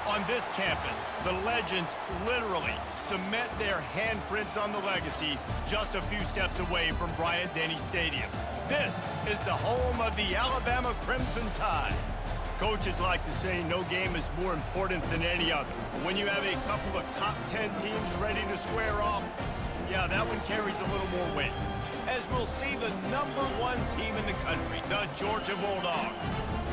On this campus, the legends literally cement their handprints on the legacy just a few steps away from Bryant-Denny Stadium. This is the home of the Alabama Crimson Tide. Coaches like to say no game is more important than any other. When you have a couple of top 10 teams ready to square off, yeah, that one carries a little more weight. As we'll see the #1 team in the country, the Georgia Bulldogs,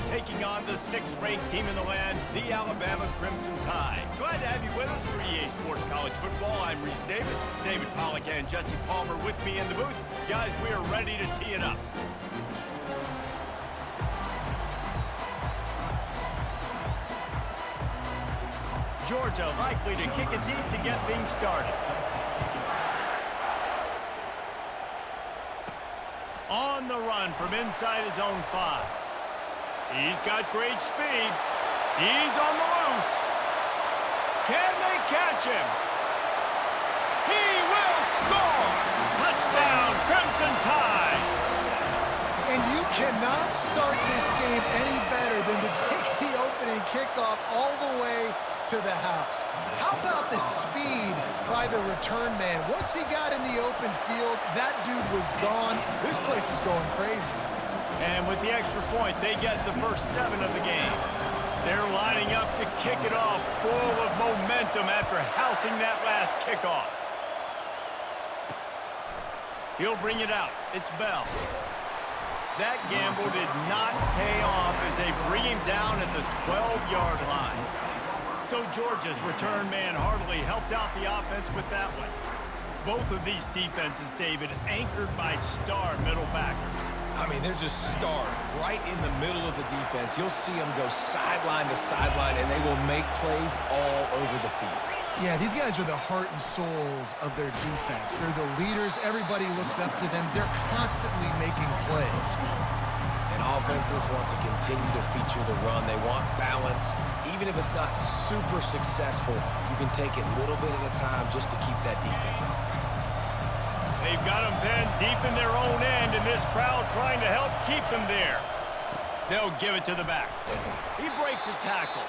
taking on the 6th-ranked team in the land, the Alabama Crimson Tide. Glad to have you with us for EA Sports College Football. I'm Reese Davis, David Pollack and Jesse Palmer with me in the booth. Guys, we are ready to tee it up. Georgia likely to kick it deep to get things started. On the run from inside his own 5. He's got great speed. He's on the loose. Can they catch him? He will score! Touchdown, Crimson Tide! And you cannot start this game any better than to take the opening kickoff all the way to the house. How about the speed by the return man? Once he got in the open field, that dude was gone. This place is going crazy. And with the extra point, they get the first 7 of the game. They're lining up to kick it off full of momentum after housing that last kickoff. He'll bring it out. It's Bell. That gamble did not pay off as they bring him down at the 12-yard line. So Georgia's return man hardly helped out the offense with that one. Both of these defenses, David, anchored by star middle backers. I mean, they're just stars right in the middle of the defense. You'll see them go sideline to sideline, and they will make plays all over the field. Yeah, these guys are the heart and souls of their defense. They're the leaders. Everybody looks up to them. They're constantly making plays. And offenses want to continue to feature the run. They want balance. Even if it's not super successful, you can take it little bit at a time just to keep that defense honest. They've got them pinned deep in their own end, and this crowd trying to help keep them there. They'll give it to the back. He breaks a tackle.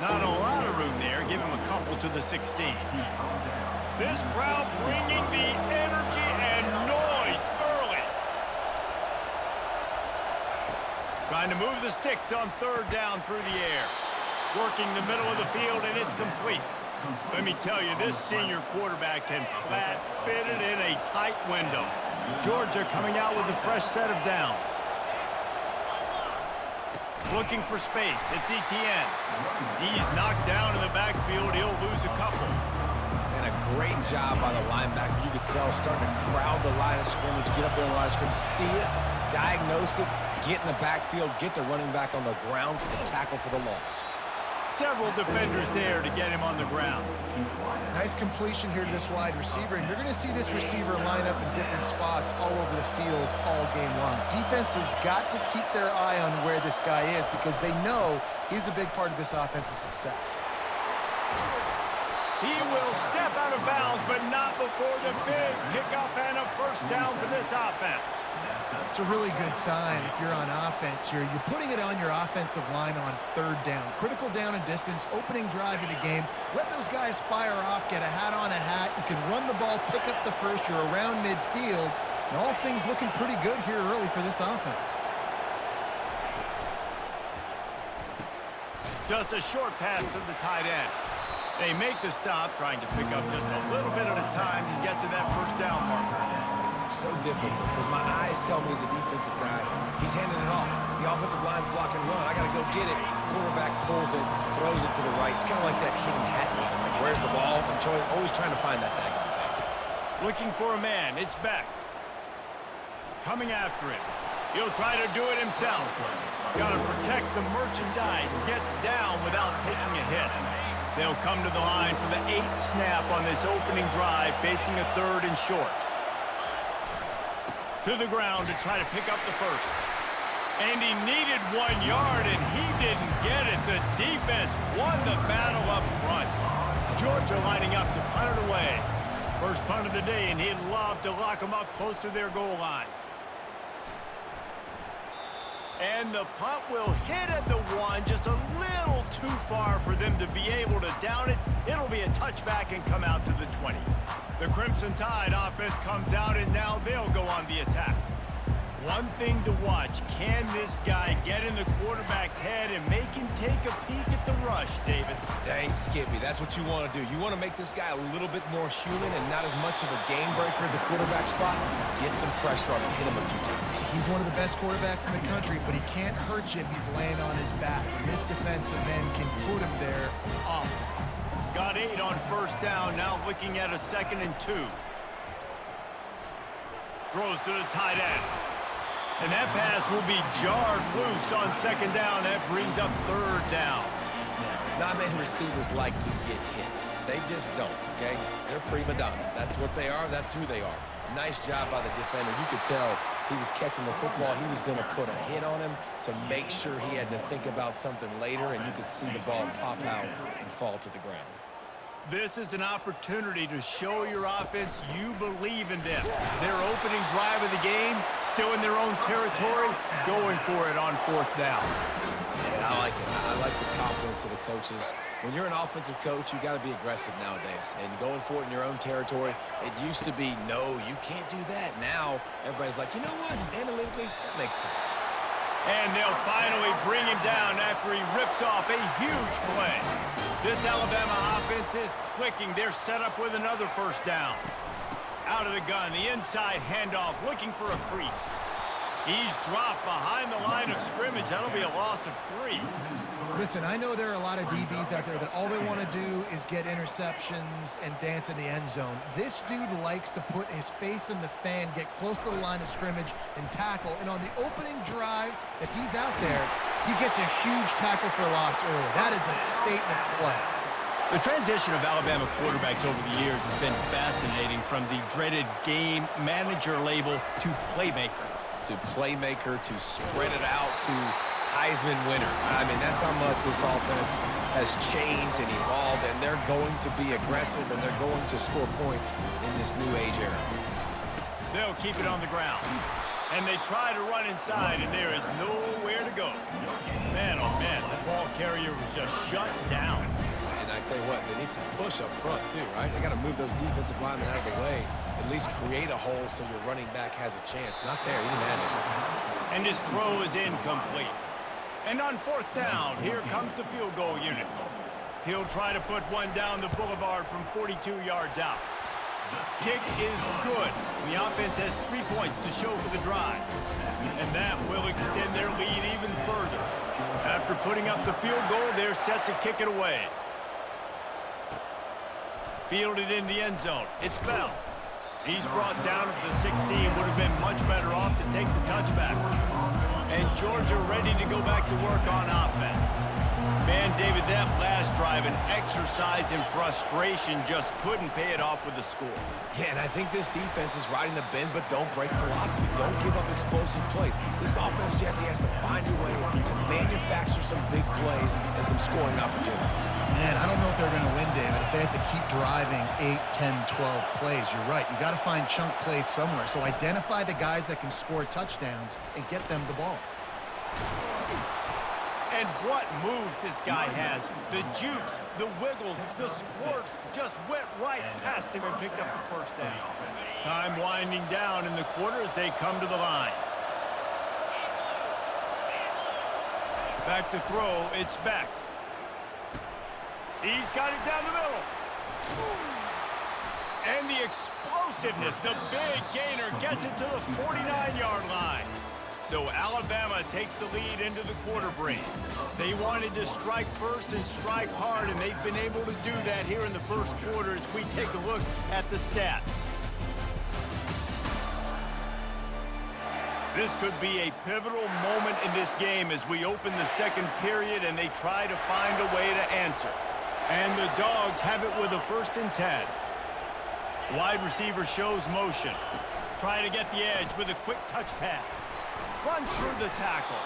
Not a lot of room there. Give him a couple to the 16. This crowd bringing the energy and noise early. Trying to move the sticks on 3rd down through the air. Working the middle of the field, and it's complete. Let me tell you, this senior quarterback can flat fit it in a tight window. Georgia coming out with a fresh set of downs. Looking for space. It's Etienne. He's knocked down in the backfield. He'll lose a couple. And a great job by the linebacker. You could tell starting to crowd the line of scrimmage, get up there in the line of scrimmage, see it, diagnose it, get in the backfield, get the running back on the ground for the tackle for the loss. Several defenders there to get him on the ground. Nice completion here to this wide receiver, and you're going to see this receiver line up in different spots all over the field all game long. Defense has got to keep their eye on where this guy is because they know he's a big part of this offense's success. He will step out of bounds, but not before the big pickup and a first down for this offense. It's a really good sign if you're on offense here. You're putting it on your offensive line on 3rd down. Critical down and distance, opening drive of the game. Let those guys fire off, get a hat on a hat. You can run the ball, pick up the first. You're around midfield. And all things looking pretty good here early for this offense. Just a short pass to the tight end. They make the stop, trying to pick up just a little bit at a time to get to that first down marker. So difficult because my eyes tell me as a defensive guy, he's handing it off. The offensive line's blocking run. I got to go get it. Quarterback pulls it, throws it to the right. It's kind of like that hidden hat game. Like, where's the ball? I'm always trying to find that daggone thing. Looking for a man. It's Beck. Coming after him. He'll try to do it himself. Got to protect the merchandise. Gets down without taking a hit. They'll come to the line for the 8th snap on this opening drive, facing a 3rd and short. To the ground to try to pick up the first. And he needed 1 yard, and he didn't get it. The defense won the battle up front. Georgia lining up to punt it away. First punt of the day, and he'd love to lock them up close to their goal line. And the punt will hit at the 1, just a little too far for them to be able to down it. It'll be a touchback and come out to the 20. The Crimson Tide offense comes out, and now they'll go on the attack. One thing to watch, can this guy get in the quarterback's head and make him take a peek at the rush, David? Dang, Skippy, that's what you want to do. You want to make this guy a little bit more human and not as much of a game breaker at the quarterback spot. Get some pressure on him, hit him a few times. He's one of the best quarterbacks in the country, but he can't hurt you if he's laying on his back. And this defensive end can put him there often. Got 8 on first down, now looking at a 2nd and 2. Throws to the tight end. And that pass will be jarred loose on 2nd down. That brings up 3rd down. Not many receivers like to get hit. They just don't, okay? They're prima donnas. That's what they are. That's who they are. Nice job by the defender. You could tell he was catching the football. He was going to put a hit on him to make sure he had to think about something later, and you could see the ball pop out and fall to the ground. This is an opportunity to show your offense you believe in them. Their opening drive of the game, still in their own territory, going for it on 4th down. Yeah, I like it. I like the confidence of the coaches. When you're an offensive coach, you got to be aggressive nowadays. And going for it in your own territory, it used to be, no, you can't do that. Now, everybody's like, you know what? Analytically, that makes sense. And they'll finally bring him down after he rips off a huge play. This Alabama offense is clicking. They're set up with another 1st down. Out of the gun, the inside handoff, looking for a crease. He's dropped behind the line of scrimmage. That'll be a loss of 3. Listen, I know there are a lot of DBs out there that all they want to do is get interceptions and dance in the end zone. This dude likes to put his face in the fan, get close to the line of scrimmage, and tackle. And on the opening drive, if he's out there, he gets a huge tackle for loss early. That is a statement play. The transition of Alabama quarterbacks over the years has been fascinating, from the dreaded game manager label to playmaker. To playmaker, to spread it out, to Heisman winner. I mean, that's how much this offense has changed and evolved, and they're going to be aggressive, and they're going to score points in this new age era. They'll keep it on the ground. And they try to run inside, and there is nowhere to go. Man, oh man, the ball carrier was just shut down. And I tell you what, they need some push up front too, right? They got to move those defensive linemen out of the way, at least create a hole so your running back has a chance. Not there, he didn't have it. And his throw is incomplete. And on 4th down, here comes the field goal unit. He'll try to put one down the boulevard from 42 yards out. Kick is good. The offense has 3 points to show for the drive. And that will extend their lead even further. After putting up the field goal, they're set to kick it away. Fielded in the end zone. It's Bell. He's brought down at the 16. Would have been much better off to take the touchback. And Georgia ready to go back to work on offense. Man, David, that last drive, an exercise in frustration, just couldn't pay it off with the score. Yeah, and I think this defense is riding the bend but don't break philosophy. Don't give up explosive plays. This offense, Jesse, has to find a way to manufacture some big plays and some scoring opportunities. Man, I don't know if they're going to win, David, if they have to keep driving 8, 10, 12 plays. You're right. You got to find chunk plays somewhere. So identify the guys that can score touchdowns and get them the ball. And what moves this guy has. The jukes, the wiggles, the squirts just went right past him and picked up the 1st down. Time winding down in the quarter as they come to the line. Back to throw, it's Beck. He's got it down the middle. And the explosiveness, the big gainer gets it to the 49-yard line. So Alabama takes the lead into the quarter break. They wanted to strike first and strike hard, and they've been able to do that here in the 1st quarter as we take a look at the stats. This could be a pivotal moment in this game as we open the 2nd period and they try to find a way to answer. And the Dogs have it with a 1st and 10. Wide receiver shows motion. Try to get the edge with a quick touch pass. Runs through the tackle.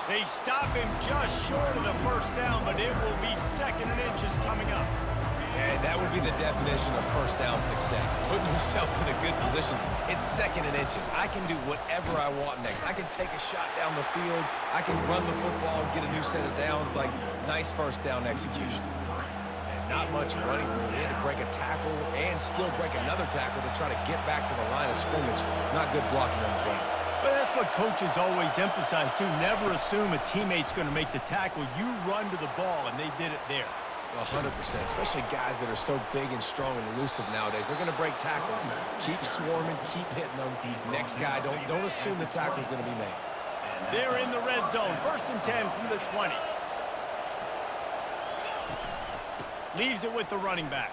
They stop him just short of the 1st down, but it will be 2nd and inches coming up. And that would be the definition of first down success, putting yourself in a good position. It's 2nd and inches. I can do whatever I want next. I can take a shot down the field. I can run the football and get a new set of downs. Like, nice first down execution. And not much running room. They had to break a tackle and still break another tackle to try to get back to the line of scrimmage. Not good blocking on the play. But that's what coaches always emphasize, too. Never assume a teammate's going to make the tackle. You run to the ball, and they did it there. 100%, especially guys that are so big and strong and elusive nowadays. They're going to break tackles. Keep swarming, keep hitting them. Next guy, don't assume the tackle's going to be made. They're in the red zone. 1st and 10 from the 20. Leaves it with the running back.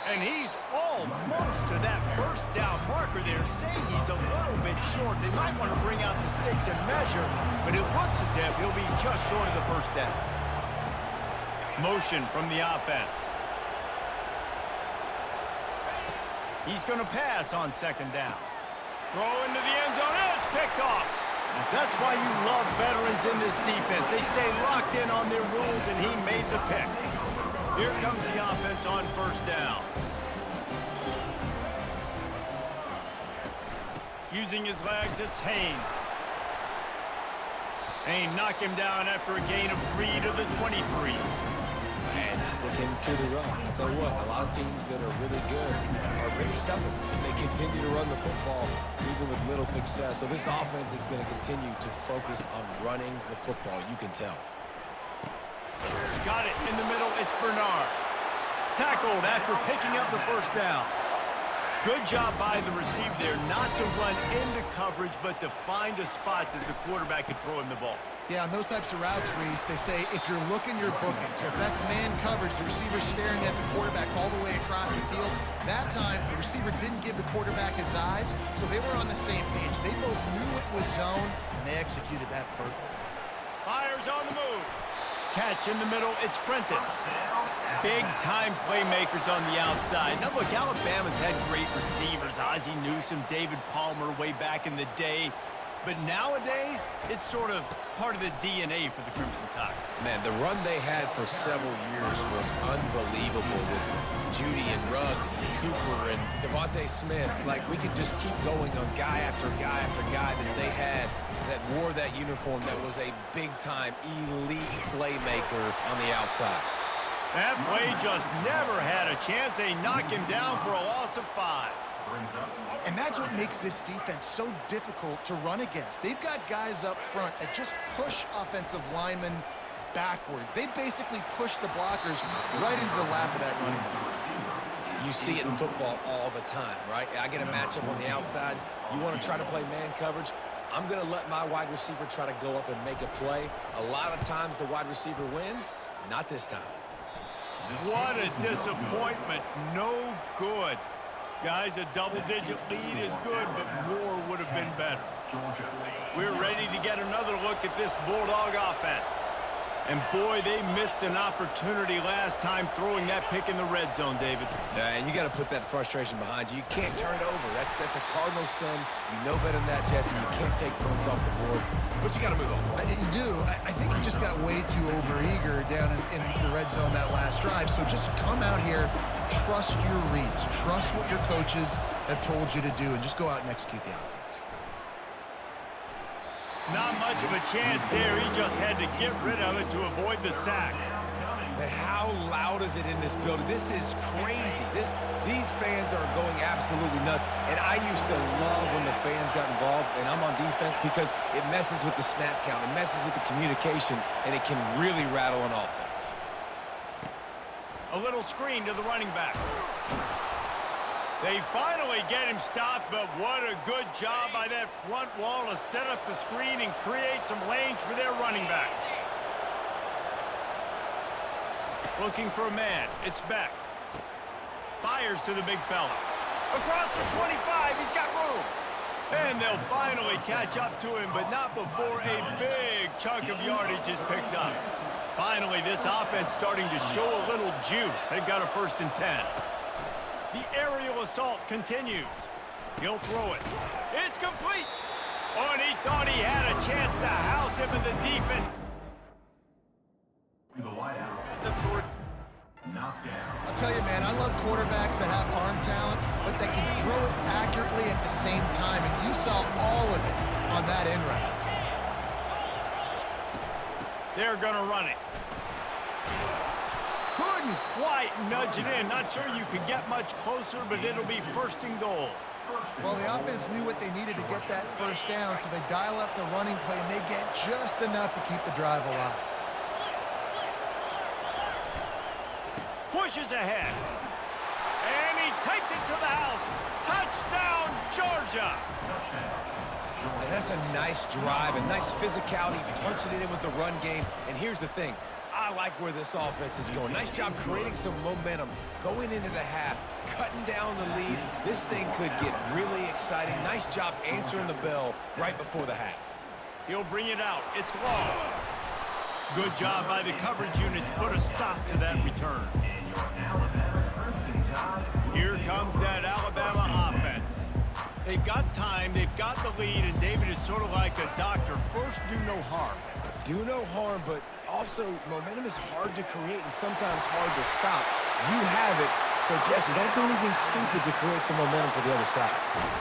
And he's almost to that first down marker there, saying he's a little bit short. They might want to bring out the sticks and measure, but it looks as if he'll be just short of the first down. Motion from the offense. He's going to pass on 2nd down. Throw into the end zone, and it's picked off. That's why you love veterans in this defense. They stay locked in on their rules, and he made the pick. Here comes the offense on 1st down. Using his legs, it's Haynes. Haynes knock him down after a gain of 3 to the 23. And sticking to the run. I'll tell you what, a lot of teams that are really good are really stubborn, and they continue to run the football even with little success. So this offense is going to continue to focus on running the football, you can tell. Got it in the middle, it's Bernard. Tackled after picking up the 1st down. Good job by the receiver there, not to run into coverage, but to find a spot that the quarterback could throw him the ball. Yeah, on those types of routes, Reese, they say if you're looking, you're booking. So if that's man coverage, the receiver's staring at the quarterback all the way across the field. That time, the receiver didn't give the quarterback his eyes, so they were on the same page. They both knew it was zone, and they executed that perfectly. Fires on the move. Catch in the middle, it's Prentice. Big-time playmakers on the outside. Now, look, Alabama's had great receivers. Ozzie Newsome, David Palmer way back in the day. But nowadays, it's sort of part of the DNA for the Crimson Tide. Man, the run they had for several years was unbelievable with Judy and Ruggs and Cooper and Devontae Smith. Like, we could just keep going on guy after guy after guy that they had that wore that uniform that was a big-time elite playmaker on the outside. That play just never had a chance. They knock him down for a loss of 5. And that's what makes this defense so difficult to run against. They've got guys up front that just push offensive linemen backwards. They basically push the blockers right into the lap of that running back. You see it in football all the time, right? I get a matchup on the outside. You want to try to play man coverage? I'm going to let my wide receiver try to go up and make a play. A lot of times the wide receiver wins. Not this time. What a disappointment. No good. Guys, a double-digit lead is good, but more would have been better. We're ready to get another look at this Bulldog offense. And boy, they missed an opportunity last time throwing that pick in the red zone, David. Yeah, and you got to put that frustration behind you. You can't turn it over. That's a cardinal sin. You know better than that, Jesse. You can't take points off the board, but you got to move on. You do. I think he just got way too overeager down in the red zone that last drive. So just come out here, trust your reads, trust what your coaches have told you to do, and just go out and execute the offense. Not much of a chance there. He just had to get rid of it to avoid the sack. But how loud is it in this building? This is crazy. These fans are going absolutely nuts. And I used to love when the fans got involved, and I'm on defense, because it messes with the snap count. It messes with the communication, and it can really rattle an offense. A little screen to the running back. They finally get him stopped, but what a good job by that front wall to set up the screen and create some lanes for their running back. Looking for a man. It's Beck. Fires to the big fella. Across the 25, he's got room. And they'll finally catch up to him, but not before a big chunk of yardage is picked up. Finally, this offense starting to show a little juice. They've got a 1st and 10. The aerial assault continues. He'll throw it. It's complete. Oh, and he thought he had a chance to house him in the defense. I'll tell you, man, I love quarterbacks that have arm talent, but that can throw it accurately at the same time, and you saw all of it on that end route. They're going to run it. Couldn't quite nudge it in. Not sure you could get much closer, but it'll be first and goal. Well, the offense knew what they needed to get that first down, so they dial up the running play, and they get just enough to keep the drive alive. Pushes ahead. And he takes it to the house. Touchdown, Georgia! And that's a nice drive, a nice physicality, punching it in with the run game. And here's the thing. I like where this offense is going. Nice job creating some momentum, going into the half, cutting down the lead. This thing could get really exciting. Nice job answering the bell right before the half. He'll bring it out. It's long. Good job by the coverage unit to put a stop to that return. Here comes that Alabama offense. They've got time, they've got the lead, and David is sort of like a doctor. First, do no harm. Do no harm, but also momentum is hard to create and sometimes hard to stop. You have it, so Jesse, don't do anything stupid to create some momentum for the other side.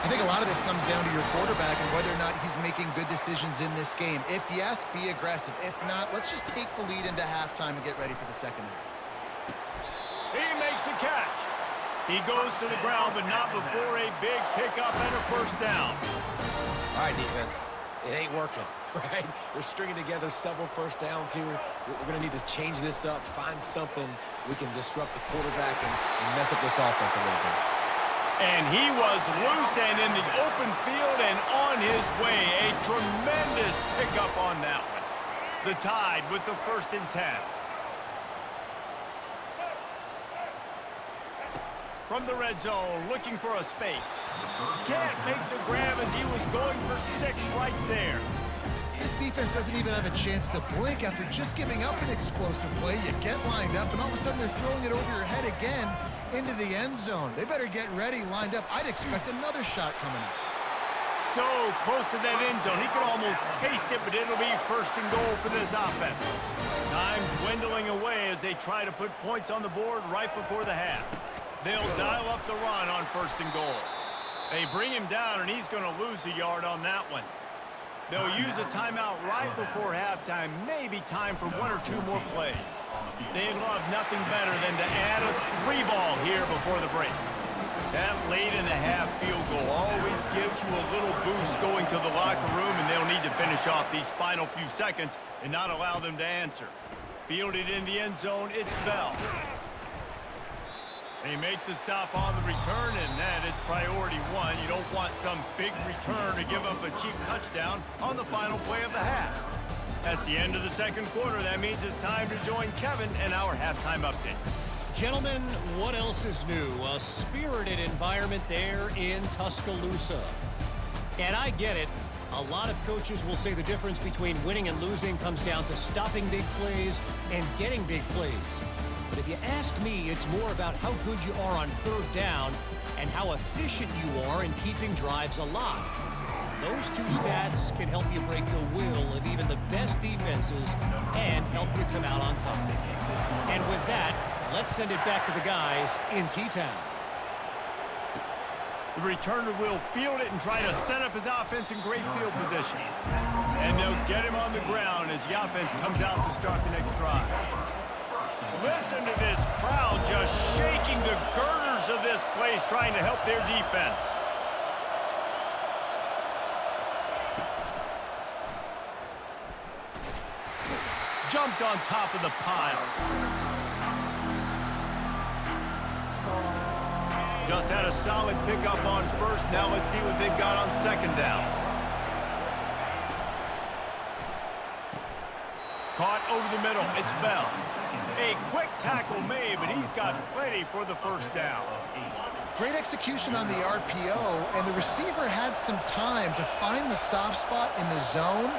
I think a lot of this comes down to your quarterback and whether or not he's making good decisions in this game. If yes, be aggressive. If not, let's just take the lead into halftime and get ready for the second half. He makes a catch. He goes to the ground, but not before a big pickup and a first down. All right, defense. It ain't working, right? We're stringing together several first downs here. We're going to need to change this up, find something we can disrupt the quarterback and mess up this offense a little bit. And he was loose and in the open field and on his way. A tremendous pickup on that one. The Tide with the 1st and 10. From the red zone, looking for a space. Can't make the grab as he was going for 6 right there. This defense doesn't even have a chance to blink after just giving up an explosive play. You get lined up, and all of a sudden they're throwing it over your head again into the end zone. They better get ready, lined up. I'd expect another shot coming up. So close to that end zone. He could almost taste it, but it'll be 1st and goal for this offense. Time dwindling away as they try to put points on the board right before the half. They'll dial up the run on 1st and goal. They bring him down, and he's going to lose a yard on that one. They'll use a timeout right before halftime, maybe time for 1 or 2 more plays. They'd love nothing better than to add a 3-ball here before the break. That late in the half field goal always gives you a little boost going to the locker room, and they'll need to finish off these final few seconds and not allow them to answer. Fielded in the end zone, it's Bell. They make the stop on the return, and that is priority 1. You don't want some big return to give up a cheap touchdown on the final play of the half. That's the end of the 2nd quarter. That means it's time to join Kevin and our halftime update. Gentlemen, what else is new? A spirited environment there in Tuscaloosa. And I get it. A lot of coaches will say the difference between winning and losing comes down to stopping big plays and getting big plays. But if you ask me, it's more about how good you are on 3rd down and how efficient you are in keeping drives alive. Those 2 stats can help you break the will of even the best defenses and help you come out on top. And with that, let's send it back to the guys in T-Town. The returner will field it and try to set up his offense in great field position. And they'll get him on the ground as the offense comes out to start the next drive. Listen to this crowd just shaking the girders of this place, trying to help their defense. Jumped on top of the pile. Just had a solid pickup on 1st. Now let's see what they've got on 2nd down. Caught over the middle. It's Bell. A quick tackle made, but he's got plenty for the 1st down. Great execution on the RPO, and the receiver had some time to find the soft spot in the zone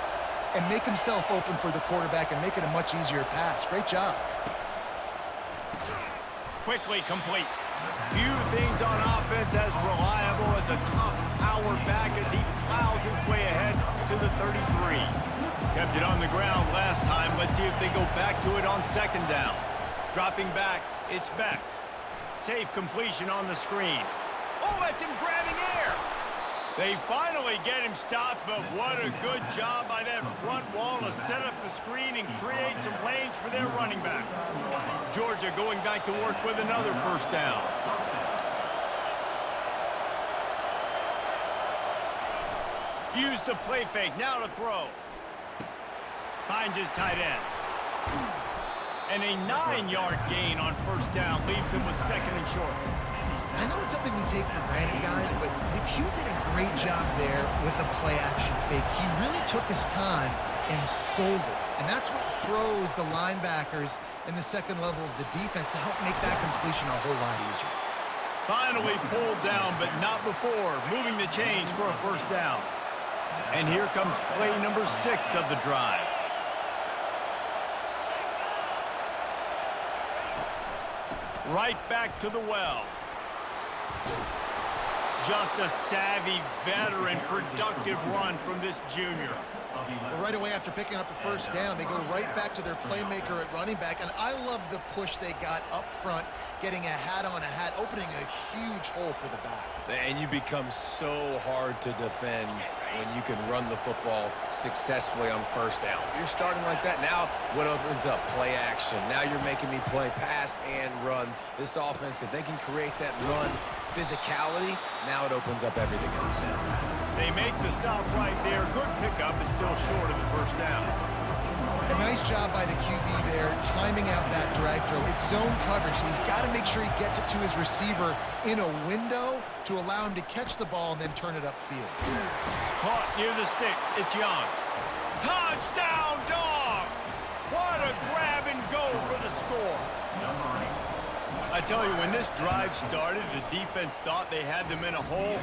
and make himself open for the quarterback and make it a much easier pass. Great job. Quickly complete. Few things on offense as reliable as a tough power back as he plows his way ahead to the 33. Kept it on the ground last time. Let's see if they go back to it on 2nd down. Dropping back, It's Beck. Safe completion on the screen. Oh, that's him grabbing air. They finally get him stopped, but what a good job by that front wall to set up the screen and create some lanes for their running back. Georgia going back to work with another first down. Use the play fake, now to throw. Finds his tight end. And a 9-yard gain on first down leaves him with second and short. I know it's something we take for granted, guys, but Q did a great job there with the play-action fake. He really took his time and sold it. And that's what throws the linebackers in the second level of the defense to help make that completion a whole lot easier. Finally pulled down, but not before moving the chains for a first down. And here comes play number 6 of the drive. Right back to the well. Just a savvy, veteran, productive run from this junior. Well, right away after picking up a first down, they go right back to their playmaker at running back, and I love the push they got up front, getting a hat on a hat, opening a huge hole for the back. And you become so hard to defend when you can run the football successfully on first down. You're starting like that. Now what opens up? Play action. Now you're making me play pass and run. This offense, if they can create that run physicality, now it opens up everything else. They make the stop right there. Good pickup, but still short of the first down. A nice job by the QB there, timing out that drag throw. It's zone coverage, so he's got to make sure he gets it to his receiver in a window to allow him to catch the ball and then turn it upfield. Caught near the sticks. It's Young. Touchdown, Dogs! What a grab and go for the score. I tell you, when this drive started, the defense thought they had them in a hole.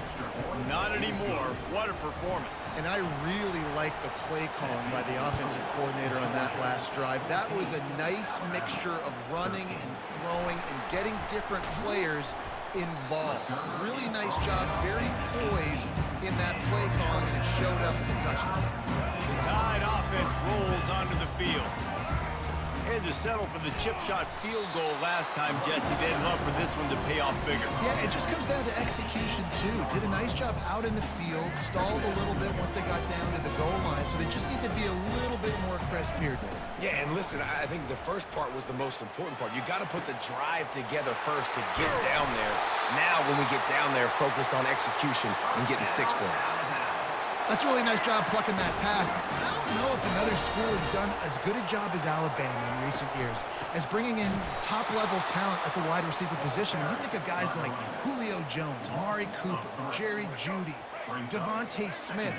Not anymore. What a performance. And I really like the play calling by the offensive coordinator on that last drive. That was a nice mixture of running and throwing and getting different players involved. Really nice job, very poised in that play calling, and it showed up in the touchdown. The Tide offense rolls onto the field. Had to settle for the chip shot field goal last time, Jesse. They'd love for this one to pay off bigger. Yeah, it just comes down to execution, too. Did a nice job out in the field, stalled a little bit once they got down to the goal line, so they just need to be a little bit more crisp here, Dave. Yeah, and listen, I think the first part was the most important part. You got to put the drive together first to get down there. Now, when we get down there, focus on execution and getting 6 points. That's a really nice job plucking that pass. I don't know if another school has done as good a job as Alabama in recent years as bringing in top-level talent at the wide receiver position. When you think of guys like Julio Jones, Amari Cooper, Jerry Jeudy, Devontae Smith,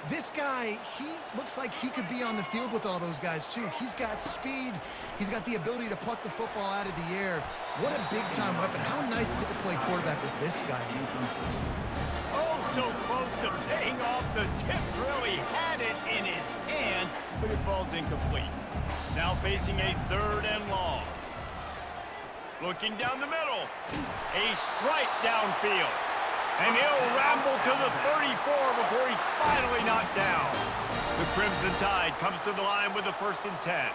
this guy, he looks like he could be on the field with all those guys, too. He's got speed. He's got the ability to pluck the football out of the air. What a big-time weapon. How nice is it to play quarterback with this guy in the offense? Oh, so close to paying off the tip drill. He had it in his hands, but it falls incomplete. Now facing a 3rd and long. Looking down the middle. A strike downfield. And he'll ramble to the 34 before he's finally knocked down. The Crimson Tide comes to the line with a 1st and 10.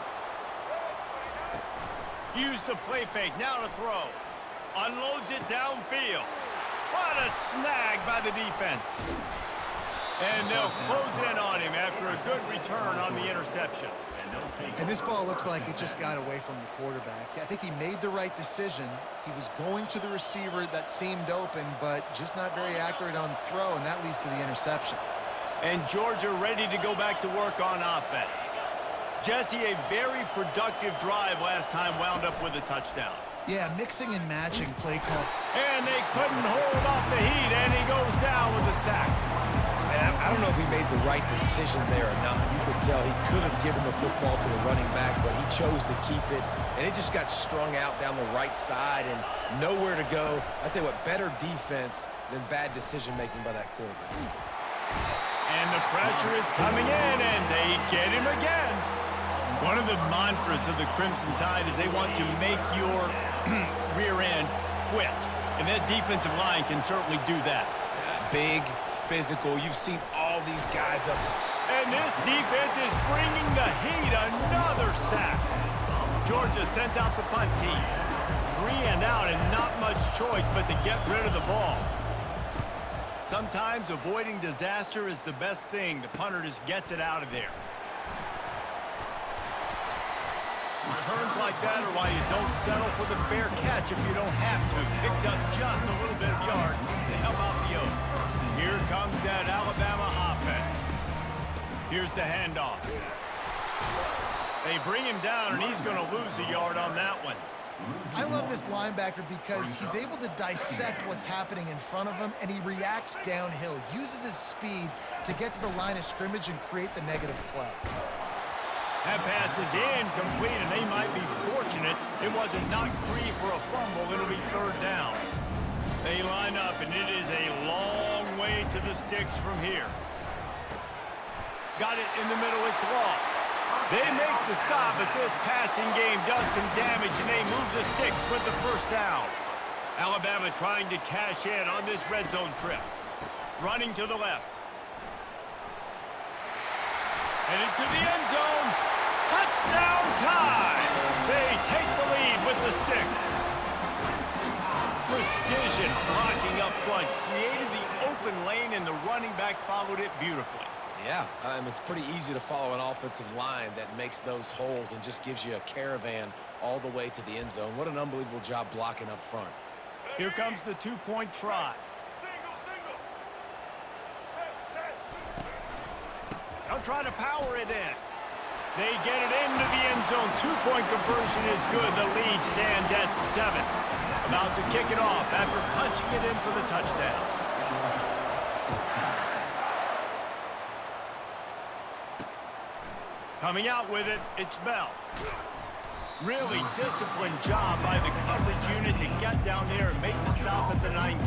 Use the play fake, now to throw. Unloads it downfield. What a snag by the defense. And they'll close in on him after a good return on the interception. And this ball looks like it just got away from the quarterback. I think he made the right decision. He was going to the receiver that seemed open, but just not very accurate on the throw, and that leads to the interception. And Georgia ready to go back to work on offense. Jesse, a very productive drive last time wound up with a touchdown. Yeah, mixing and matching play call. And they couldn't hold off the heat, and he goes down with a sack. And I don't know if he made the right decision there or not. You could tell he could have given the football to the running back, but he chose to keep it. And it just got strung out down the right side and nowhere to go. I tell you what, better defense than bad decision-making by that quarterback. And the pressure is coming in, and they get him again. One of the mantras of the Crimson Tide is they want to make your rear end quit. And that defensive line can certainly do that. Big, physical. You've seen all these guys up. And this defense is bringing the heat. Another sack. Georgia sends out the punt team. and out and not much choice but to get rid of the ball. Sometimes avoiding disaster is the best thing. The punter just gets it out of there. Returns like that are why you don't settle for the fair catch if you don't have to. Picks up just a little bit of yards to help out the Oak. Here comes that Alabama offense. Here's the handoff. They bring him down, and he's going to lose a yard on that one. I love this linebacker because he's able to dissect what's happening in front of him, and he reacts downhill, uses his speed to get to the line of scrimmage and create the negative play. That pass is incomplete, and they might be fortunate it wasn't knocked free for a fumble. It'll be third down. They line up, and it is a long way to the sticks from here. Got it in the middle. It's long. They make the stop, but this passing game does some damage, and they move the sticks with the first down. Alabama trying to cash in on this red zone trip. Running to the left. Headed to the end zone. Touchdown time! They take the lead with the 6. Precision blocking up front. Created the open lane, and the running back followed it beautifully. Yeah, it's pretty easy to follow an offensive line that makes those holes and just gives you a caravan all the way to the end zone. What an unbelievable job blocking up front. Here comes the 2-point try. They'll try to power it in. They get it into the end zone. 2-point conversion is good. The lead stands at 7. About to kick it off after punching it in for the touchdown. Coming out with it, it's Bell. Really disciplined job by the coverage unit to get down there and make the stop at the 19.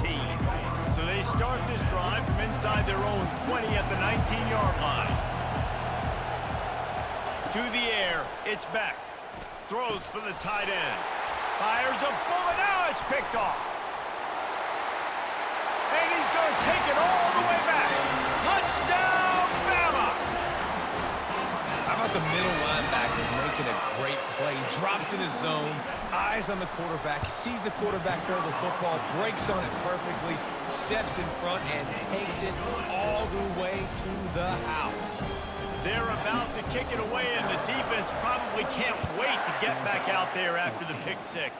So they start this drive from inside their own 20 at the 19-yard line. To the air, it's Beck. Throws for the tight end. Fires a bullet. Now it's picked off. And he's going to take it all the way back. Touchdown, Bama! How about the middle linebacker making a great play? Drops in his zone, eyes on the quarterback. He sees the quarterback throw the football, breaks on it perfectly, steps in front, and takes it all the way to the house. They're about to kick it away, and the defense probably can't wait to get back out there after the pick 6.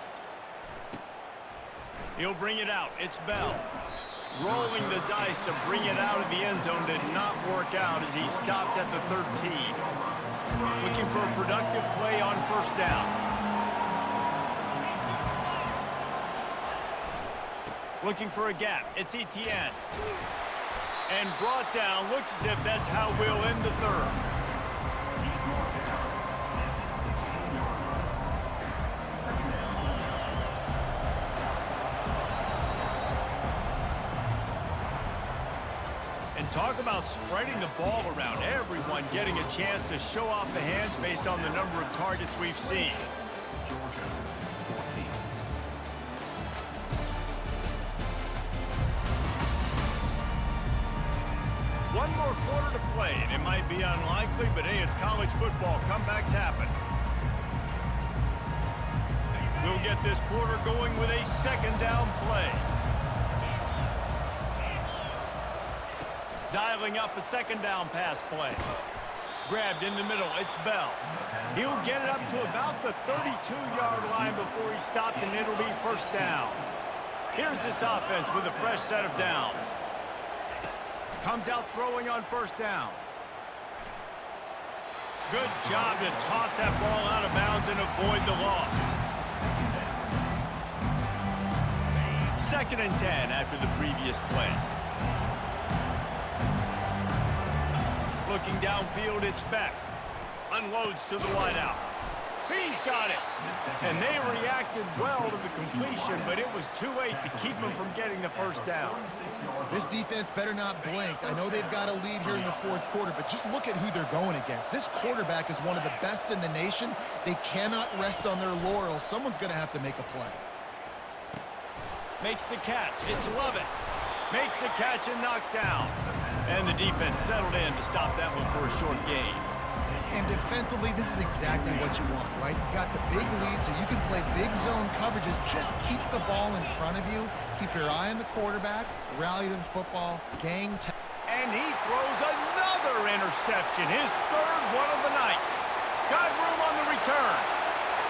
He'll bring it out. It's Bell. Rolling the dice to bring it out of the end zone did not work out as he stopped at the 13. Looking for a productive play on first down. Looking for a gap. It's Etienne. And brought down. Looks as if that's how we'll end the third. And talk about spreading the ball around. Everyone getting a chance to show off the hands based on the number of targets we've seen. One more quarter to play, and it might be unlikely, but hey, it's college football. Comebacks happen. We'll get this quarter going with a second down play. Dialing up a second down pass play. Grabbed in the middle, it's Bell. He'll get it up to about the 32-yard line before he stopped, and it'll be first down. Here's this offense with a fresh set of downs. Comes out throwing on first down. Good job to toss that ball out of bounds and avoid the loss. 2nd and 10 after the previous play. Looking downfield, it's Beck. Unloads to the wideout. He's got it. And they reacted well to the completion, but it was too late to keep them from getting the first down. This defense better not blink. I know they've got a lead here in the 4th quarter, but just look at who they're going against. This quarterback is one of the best in the nation. They cannot rest on their laurels. Someone's going to have to make a play. Makes the catch. It's Lovett. Makes the catch and knocked down. And the defense settled in to stop that one for a short gain. And defensively, this is exactly what you want, right? You got the big lead, so you can play big zone coverages. Just keep the ball in front of you. Keep your eye on the quarterback. Rally to the football. And he throws another interception, his third one of the night. Got room on the return.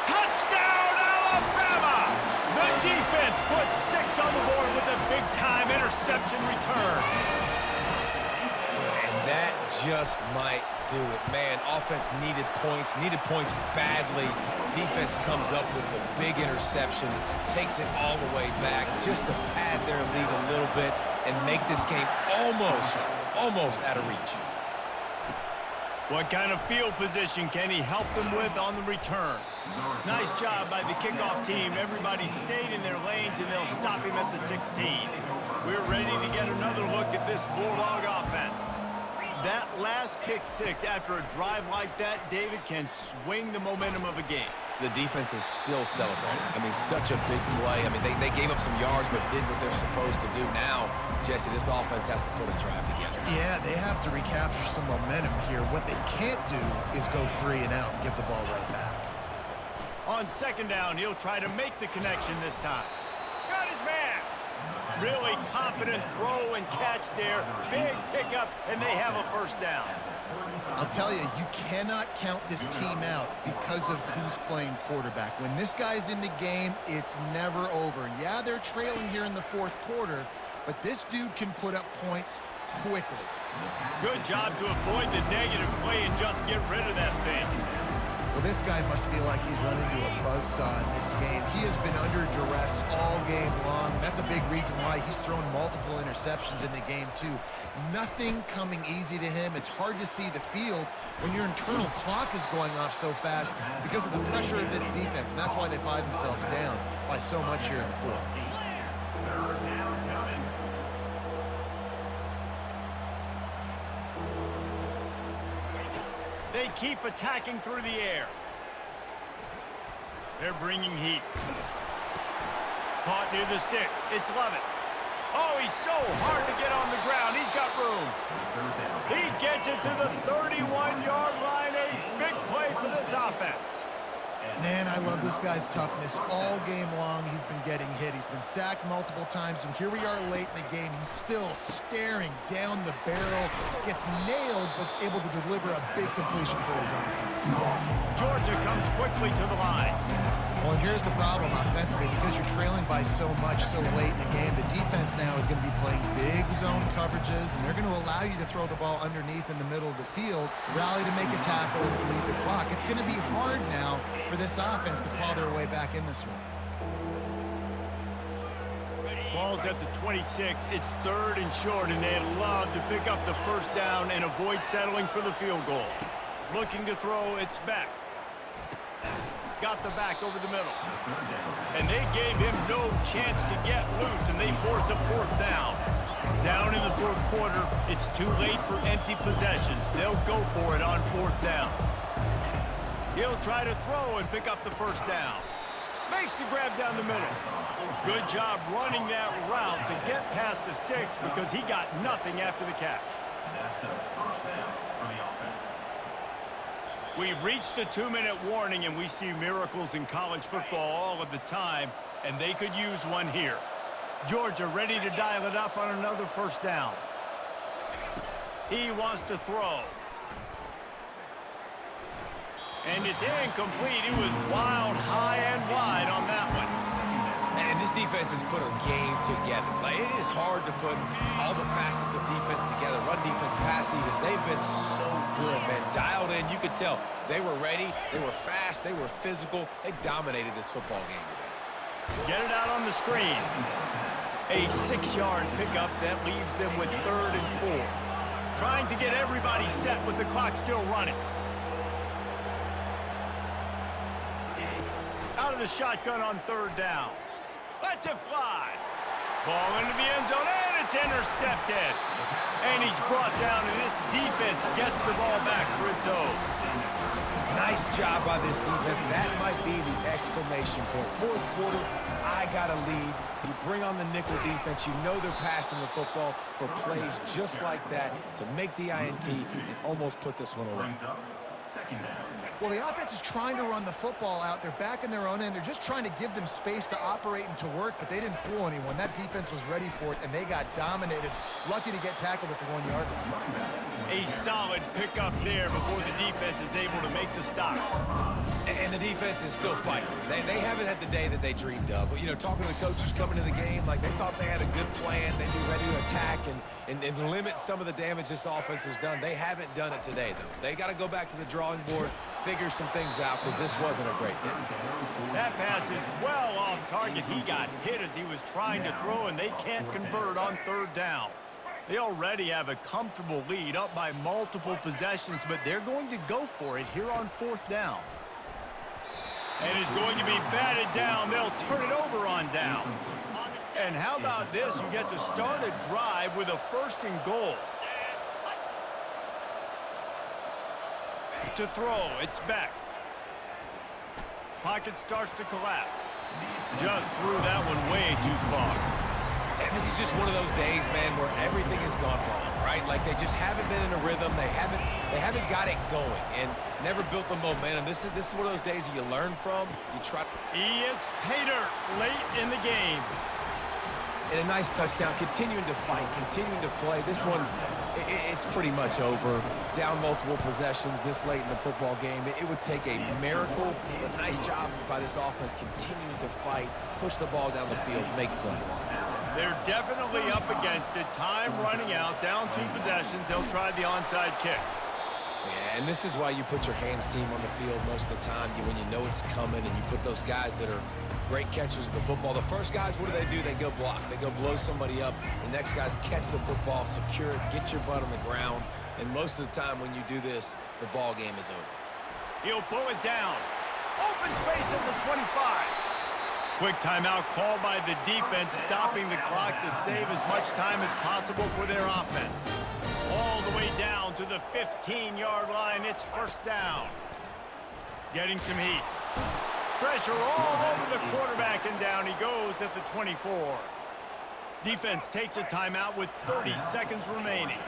Touchdown, Alabama! The defense puts 6 on the board with a big-time interception return. And that just might do it. Man, offense needed points badly. Defense comes up with the big interception, takes it all the way back just to pad their lead a little bit and make this game almost out of reach. What kind of field position can he help them with on the return? Nice job by the kickoff team. Everybody stayed in their lanes, and they'll stop him at the 16. We're ready to get another look at this Bulldog offense. That last pick 6 after a drive like that, David, can swing the momentum of a game. The defense is still celebrating. I mean, such a big play. I mean, they gave up some yards but did what they're supposed to do. Now, Jesse, this offense has to put a drive together. Yeah, they have to recapture some momentum here. What they can't do is go 3 and out and give the ball right back. On second down, he'll try to make the connection this time. Got his man. Really confident throw and catch there. Big pickup, and they have a first down. I'll tell you, you cannot count this team out because of who's playing quarterback. When this guy's in the game, it's never over. And yeah, they're trailing here in the 4th quarter, but this dude can put up points quickly. Good job to avoid the negative play and just get rid of that thing. Well, this guy must feel like he's run into a buzzsaw in this game. He has been under duress all game long, and that's a big reason why he's thrown multiple interceptions in the game, too. Nothing coming easy to him. It's hard to see the field when your internal clock is going off so fast because of the pressure of this defense, and that's why they find themselves down by so much here in the 4th. They keep attacking through the air. They're bringing heat. Caught near the sticks. It's Levitt. Oh, he's so hard to get on the ground. He's got room. He gets it to the 31-yard line. A big play for this offense. Man, I love this guy's toughness. All game long, he's been getting hit. He's been sacked multiple times, and here we are late in the game. He's still staring down the barrel, gets nailed, but is able to deliver a big completion for his offense. Georgia comes quickly to the line. Well, and here's the problem offensively. Because you're trailing by so much so late in the game, the defense now is going to be playing big zone coverages, and they're going to allow you to throw the ball underneath in the middle of the field, rally to make a tackle, and lead the clock. It's going to be hard now for this offense to claw their way back in this one. Ball's at the 26. It's 3rd and short, and they'd love to pick up the first down and avoid settling for the field goal. Looking to throw, it's back. Got the back over the middle. And they gave him no chance to get loose, and they force a 4th down. Down in the 4th quarter, it's too late for empty possessions. They'll go for it on 4th down. He'll try to throw and pick up the first down. Makes the grab down the middle. Good job running that route to get past the sticks because he got nothing after the catch. That's a first down for the offense. We've reached the 2-minute warning, and we see miracles in college football all of the time, and they could use one here. Georgia ready to dial it up on another first down. He wants to throw. And it's incomplete. It was wild, high and wide on that one. And this defense has put a game together. Like, it is hard to put all the facets of defense together. Run defense, pass defense. They've been so good, man. Dialed in. You could tell they were ready. They were fast. They were physical. They dominated this football game today. Get it out on the screen. A 6-yard pickup that leaves them with 3rd and 4. Trying to get everybody set with the clock still running. Out of the shotgun on 3rd down. Lets it fly. Ball into the end zone, and it's intercepted. And he's brought down, and this defense gets the ball back for its own. Nice job by this defense. That might be the exclamation point. 4th quarter, I got a lead. You bring on the nickel defense. You know they're passing the football for plays just like that to make the INT and almost put this one away. second down. Well, the offense is trying to run the football out. They're back in their own end. They're just trying to give them space to operate and to work, but they didn't fool anyone. That defense was ready for it, and they got dominated. Lucky to get tackled at the 1-yard line. A solid pickup there before the defense is able to make the stop. And the defense is still fighting. They haven't had the day that they dreamed of. But, you know, talking to the coaches coming to the game, like they thought they had a good plan. They'd be ready to attack and limit some of the damage this offense has done. They haven't done it today, though. They got to go back to the drawing board, figure some things out, because this wasn't a great day. That pass is well off target. He got hit as he was trying to throw, and they can't convert on 3rd down. They already have a comfortable lead, up by multiple possessions, but they're going to go for it here on 4th down. And it's going to be batted down. They'll turn it over on downs. And how about this? You get to start a drive with a 1st and goal. To throw, it's Beck. Pocket starts to collapse. Just threw that one way too far. And this is just one of those days, man, where everything has gone wrong, right? Like they just haven't been in a rhythm. They haven't got it going and never built the momentum. This is one of those days that you learn from. You try. It's Pater late in the game. And a nice touchdown, continuing to fight, continuing to play. This one, it's pretty much over. Down multiple possessions this late in the football game. It would take a miracle, but nice job by this offense continuing to fight, push the ball down the field, make plays. They're definitely up against it. Time running out, down 2 possessions. They'll try the onside kick. Yeah, and this is why you put your hands team on the field most of the time, when you know it's coming, and you put those guys that are great catchers of the football. The first guys, what do? They go block. They go blow somebody up. The next guys catch the football, secure it, get your butt on the ground. And most of the time when you do this, the ball game is over. He'll pull it down. Open space at the 25. Quick timeout called by the defense, stopping the clock to save as much time as possible for their offense. All the way down to the 15-yard line. It's 1st down. Getting some heat. Pressure all over the quarterback, and down he goes at the 24. Defense takes a timeout with 30 seconds remaining.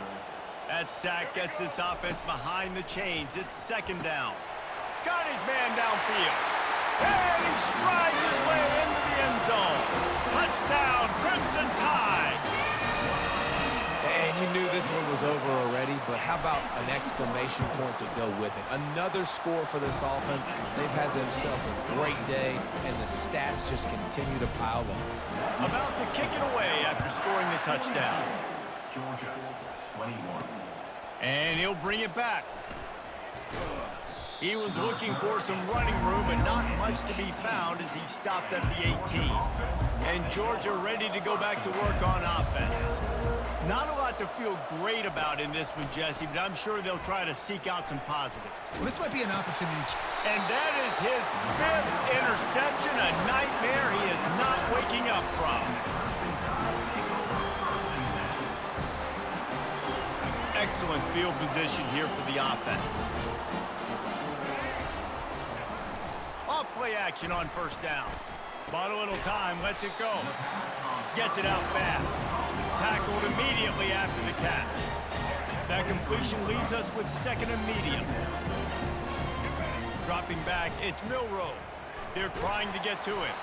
That sack gets this offense behind the chains. It's 2nd down. Got his man downfield. And he strides his way into the end zone. Touchdown, Crimson Tide. And you knew this one was over already, but how about an exclamation point to go with it? Another score for this offense. They've had themselves a great day, and the stats just continue to pile on. About to kick it away after scoring the touchdown. Georgia, 21. And he'll bring it back. He was looking for some running room, but not much to be found as he stopped at the 18. And Georgia ready to go back to work on offense. Not a lot to feel great about in this one, Jesse, but I'm sure they'll try to seek out some positives. Well, this might be an opportunity. And that is his 5th interception, a nightmare he is not waking up from. Excellent field position here for the offense. Off-play action on 1st down. Bought a little time, lets it go. Gets it out fast. Tackled immediately after the catch. That completion leaves us with 2nd and medium. Dropping back, it's Milroe. They're trying to get to it.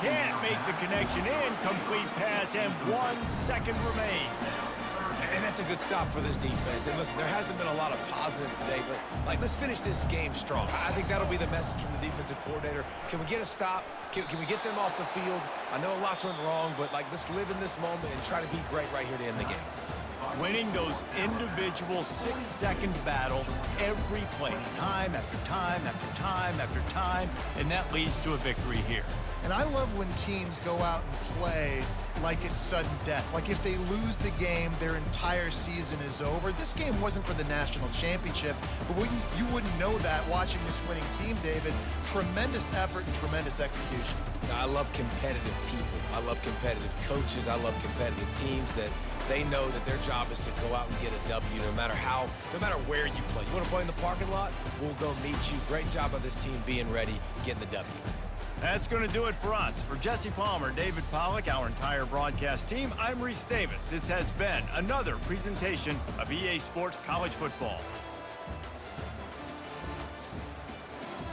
Can't make the connection. Incomplete pass, and 1 second remains. And that's a good stop for this defense. And listen, there hasn't been a lot of positive today, but let's finish this game strong. I think that'll be the message from the defensive coordinator. Can we get a stop? Can we get them off the field? I know lots went wrong, but let's live in this moment and try to be great right here to end the game. Winning those individual 6-second battles every play, time after time after time after time, and that leads to a victory here. And I love when teams go out and play like it's sudden death. Like if they lose the game, their entire season is over. This game wasn't for the national championship, but you wouldn't know that watching this winning team, David. Tremendous effort and tremendous execution. I love competitive people. I love competitive coaches. I love competitive teams that they know that their job is to go out and get a W no matter where you play. You want to play in the parking lot? We'll go meet you. Great job of this team being ready, getting the W. That's going to do it for us. For Jesse Palmer, David Pollack, our entire broadcast team, I'm Reese Davis. This has been another presentation of EA Sports College Football.